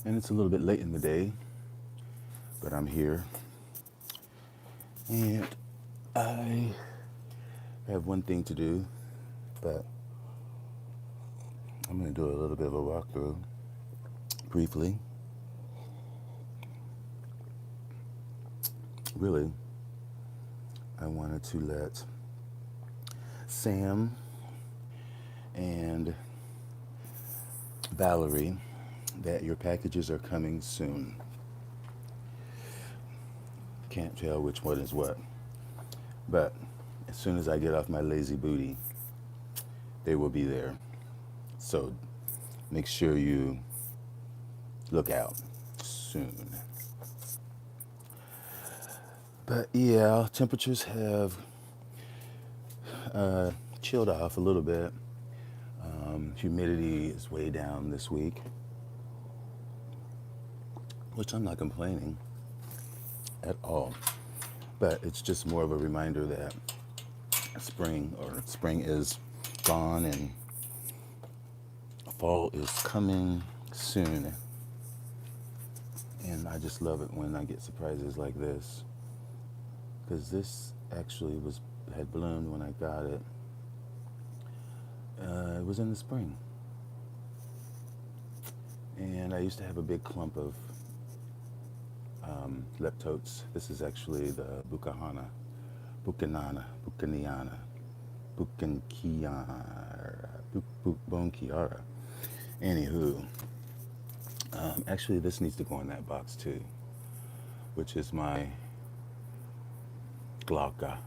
And it's a little bit late in the day, but I'm here. And I have one thing to do, but I'm going to do a little bit of a walkthrough briefly. Really, I wanted to let Sam and Valerie that your packages are coming soon. Can't tell which one is what. But as soon as I get off my lazy booty, they will be there. So make sure you look out soon. But yeah, temperatures have chilled off a little bit. Humidity is way down this week, which I'm not complaining at all. But it's just more of a reminder that spring is gone and fall is coming soon. And I just love it when I get surprises like this, because this actually had bloomed when I got it. It was in the spring, and I used to have a big clump of leptotes. This is actually the Bucaniana, Bonkiara. Anywho, actually this needs to go in that box too, which is my glauca,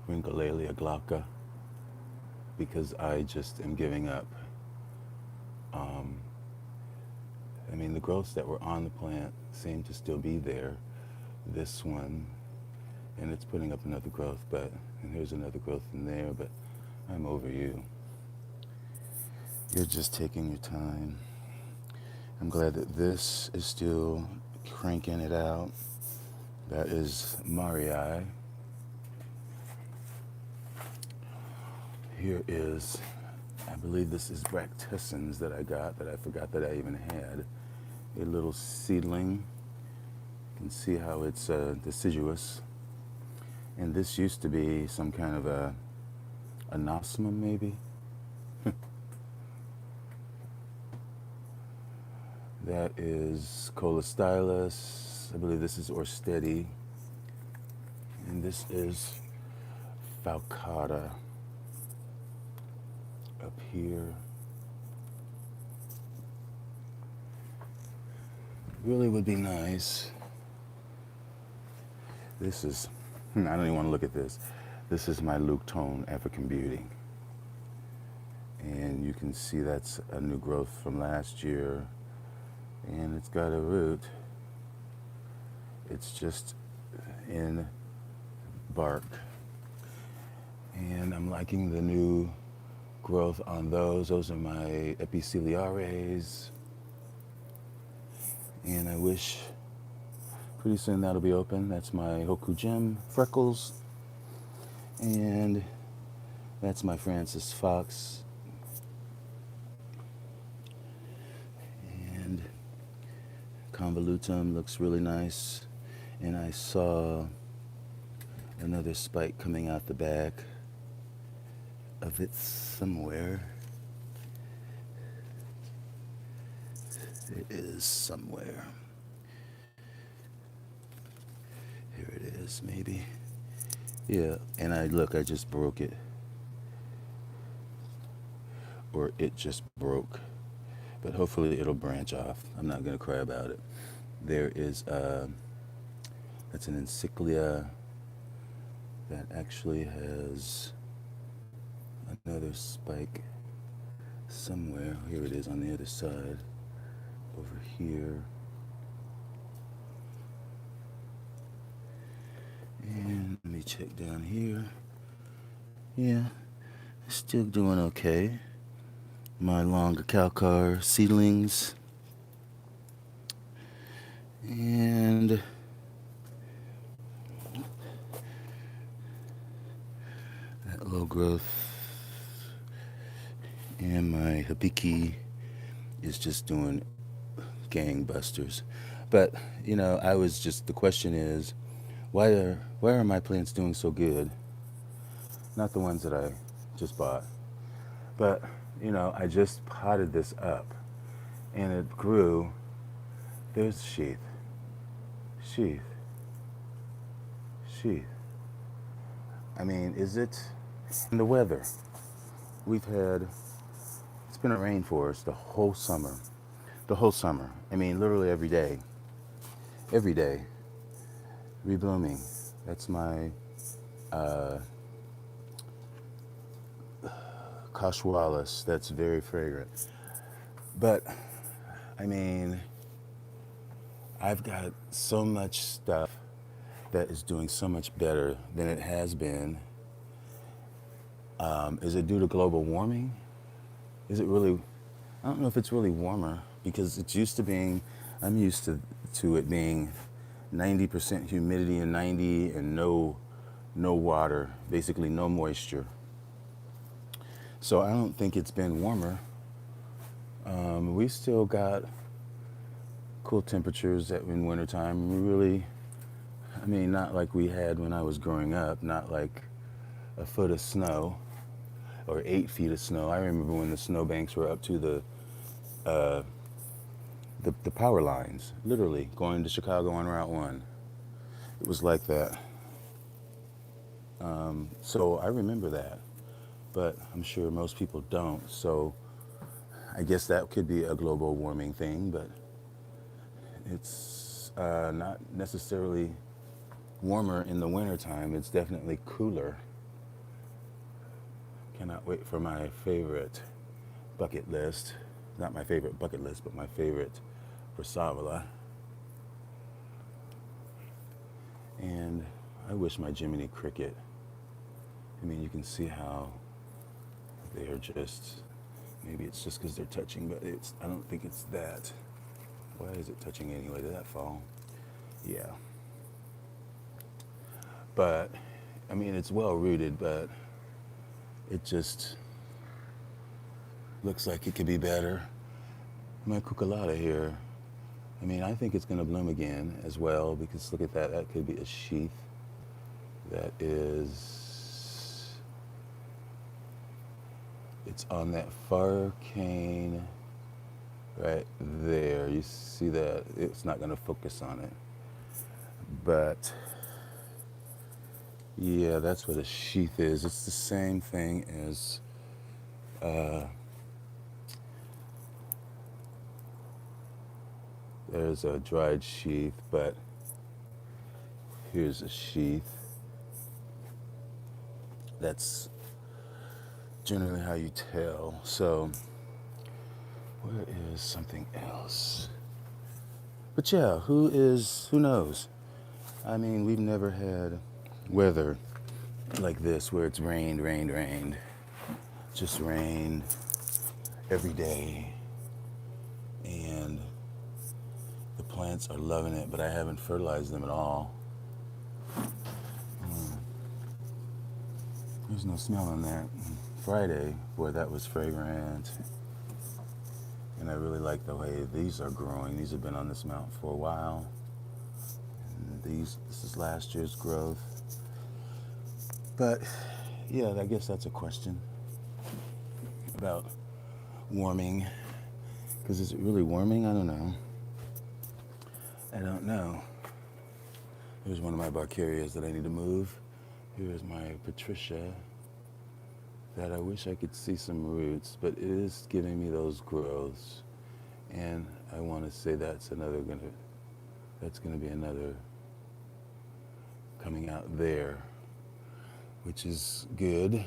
Ringolalia glauca, because I just am giving up. I mean, the growths that were on the plant seem to still be there. This one, and it's putting up another growth, and here's another growth in there, but I'm over you. You're just taking your time. I'm glad that this is still cranking it out. That is Marii. Here is, I believe this is Bractessens that I got that I forgot that I even had. A little seedling. You can see how it's deciduous. And this used to be some kind of a anosmum, maybe. That is Colostylus. I believe this is Orchid. And this is Falcata up here. Really would be nice. This is, I don't even want to look at this. This is my Luke Tone African Beauty. And you can see that's a new growth from last year. And it's got a root. It's just in bark. And I'm liking the new growth on those. Those are my epiceliares. And I wish pretty soon that'll be open. That's my Hoku Gem Freckles. And that's my Francis Fox. And Convolutum looks really nice. And I saw another spike coming out the back of it somewhere. It is somewhere. Here it is, maybe. Yeah, and I just broke it. Or it just broke. But hopefully it'll branch off. I'm not going to cry about it. There is, that's an encyclia that actually has another spike somewhere. Here it is on the other side. Over here. And let me check down here. Yeah, still doing okay. My longer calcar seedlings. And that low growth. And my hibiki is just doing gangbusters. But, I was just, the question is, why are my plants doing so good? Not the ones that I just bought. But, I just potted this up and it grew. There's sheath, sheath, sheath. I mean, is it? And the weather. We've had, it's been a rainforest the whole summer. The whole summer. I mean, literally every day. Every day. Reblooming. That's my Casualis. That's very fragrant. But, I mean, I've got so much stuff that is doing so much better than it has been. Is it due to global warming? Is it really? I don't know if it's really warmer because it's used to being, I'm used to it being 90% humidity and 90 and no water, basically no moisture. So I don't think it's been warmer. We still got cool temperatures in wintertime. We really, I mean, not like we had when I was growing up, not like a foot of snow or 8 feet of snow. I remember when the snowbanks were up to the power lines, literally going to Chicago on Route 1. It was like that. So I remember that, but I'm sure most people don't. So I guess that could be a global warming thing, but it's not necessarily warmer in the wintertime. It's definitely cooler. Cannot wait for my favorite bucket list. Not my favorite bucket list, but my favorite Brassavola. And I wish my Jiminy Cricket. I mean, you can see how they're just, maybe it's just because they're touching, but I don't think it's that. Why is it touching anyway? Did that fall? Yeah. But, I mean, it's well rooted, but it just looks like it could be better. My cuckolata here, I mean, I think it's going to bloom again as well because look at that. That could be a sheath. That is, it's on that far cane right there. You see that? It's not going to focus on it. But yeah, that's what a sheath is. It's the same thing as there's a dried sheath, but here's a sheath. That's generally how you tell. So where is something else? But yeah, who knows? I mean, we've never had weather like this where it's rained, just rained every day. And the plants are loving it, but I haven't fertilized them at all. There's no smell on that. Friday, boy, that was fragrant. And I really like the way these are growing. These have been on this mount for a while. And this is last year's growth. But yeah, I guess that's a question about warming. Because is it really warming? I don't know. Here's one of my Barcarias that I need to move. Here's my Patricia that I wish I could see some roots, but it is giving me those growths. And I want to say that's gonna be another coming out there, which is good.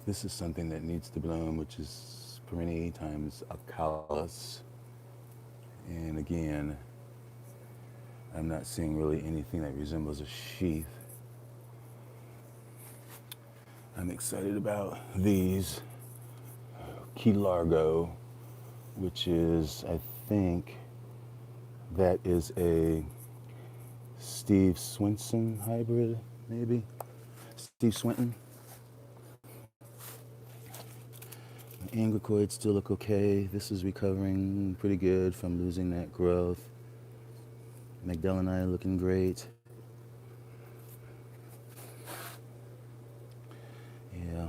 This is something that needs to bloom, which is perennial times Acalis. And again, I'm not seeing really anything that resembles a sheath. I'm excited about these Key Largo, which is, I think, that is a Steve Swinson hybrid, maybe? Steve Swinton? Angricoids still look okay. This is recovering pretty good from losing that growth. Magdaleni looking great. Yeah,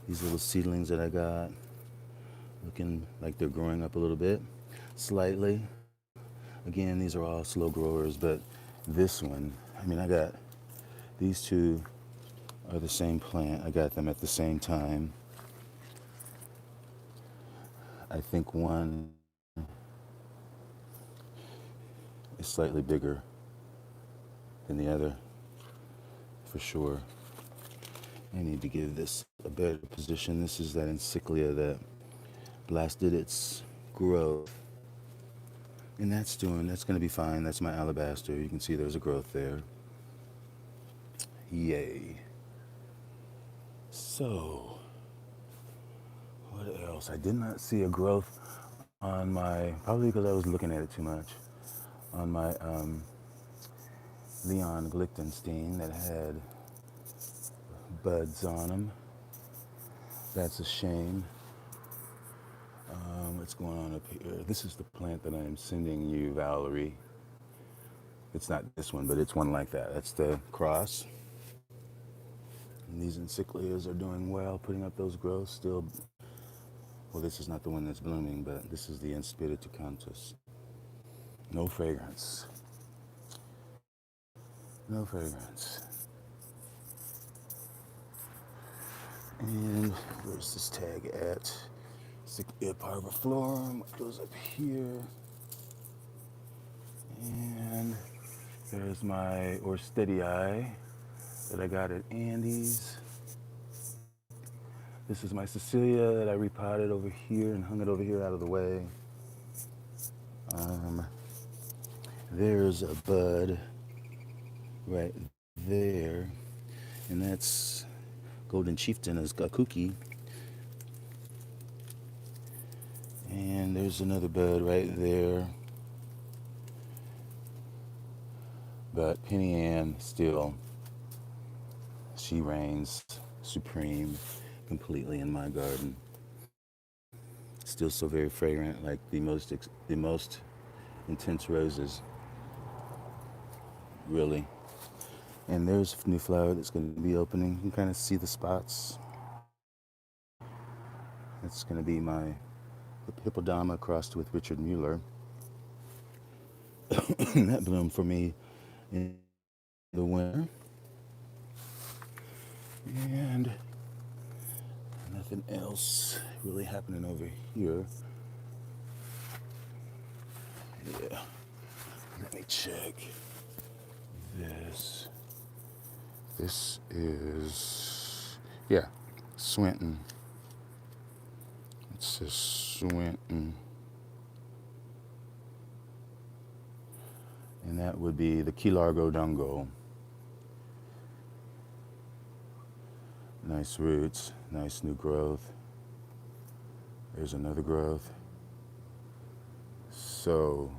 these little seedlings that I got looking like they're growing up a little bit, slightly. Again, these are all slow growers, but this one, I mean, I got these two are the same plant. I got them at the same time. I think one is slightly bigger than the other, for sure. I need to give this a better position. This is that encyclia that blasted its growth. And that's going to be fine. That's my alabaster. You can see there's a growth there. Yay. So, what else? I did not see a growth on my, probably because I was looking at it too much, on my Leon Glichtenstein that had buds on them. That's a shame. What's going on up here? This is the plant that I am sending you, Valerie. It's not this one, but it's one like that. That's the cross. And these encyclias are doing well, putting up those growths still. Well, this is not the one that's blooming, but this is the Inspiritu Cantus. No fragrance. No fragrance. And where's this tag at? Cyclia parviflorum, what goes up here. And there's my Orchidii that I got at Andy's. This is my Cecilia that I repotted over here and hung it over here out of the way. There's a bud right there, and that's Golden Chieftain as Gakuki. And there's another bud right there. But Penny Ann still, she reigns supreme completely in my garden. Still so very fragrant, like the most intense roses. Really. And there's a new flower that's going to be opening. You can kind of see the spots. That's going to be my Hippodama crossed with Richard Mueller. That bloomed for me in the winter. And nothing else really happening over here. Yeah. Let me check this. This is, yeah, Swinton. It says Swinton. And that would be the Key Largo Dungo. Nice roots, nice new growth. There's another growth. So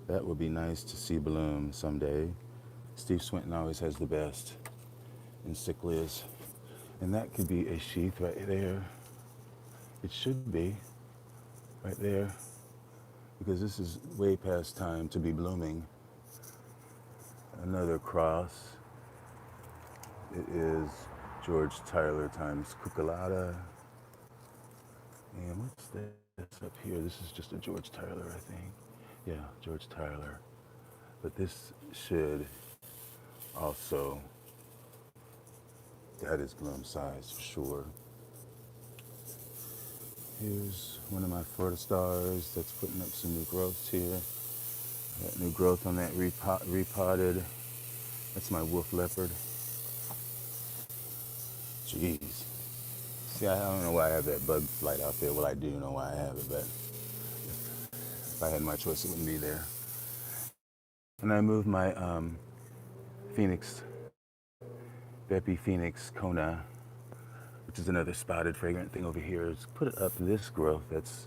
that would be nice to see bloom someday. Steve Swinton always has the best encyclias. And that could be a sheath right there. It should be right there, because this is way past time to be blooming. Another cross. It is George Tyler times Cuculata. And what's this up here? This is just a George Tyler, I think. Yeah, George Tyler. But this should also, that is bloom size for sure. Here's one of my Florida stars that's putting up some new growths here. Got new growth on that repotted. That's my wolf leopard. Jeez. See, I don't know why I have that bug light out there. Well, I do know why I have it, but if I had my choice, it wouldn't be there. And I moved my Phoenix, Bepi Phoenix Kona, which is another spotted fragrant thing over here. It's put up this growth that's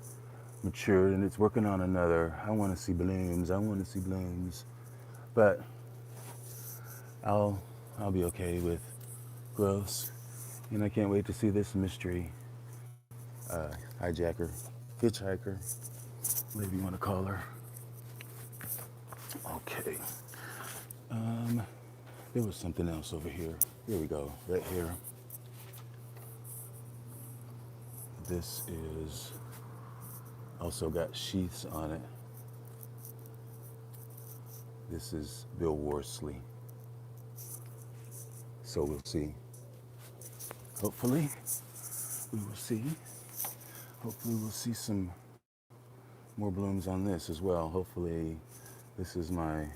matured, and it's working on another. I want to see blooms. I want to see blooms. But I'll be okay with growths. And I can't wait to see this mystery hijacker, hitchhiker, whatever you want to call her. Okay. There was something else over here. Here we go, right here. This is also got sheaths on it. This is Bill Worsley. So we'll see. Hopefully, we will see. Hopefully we'll see some more blooms on this as well. Hopefully this is my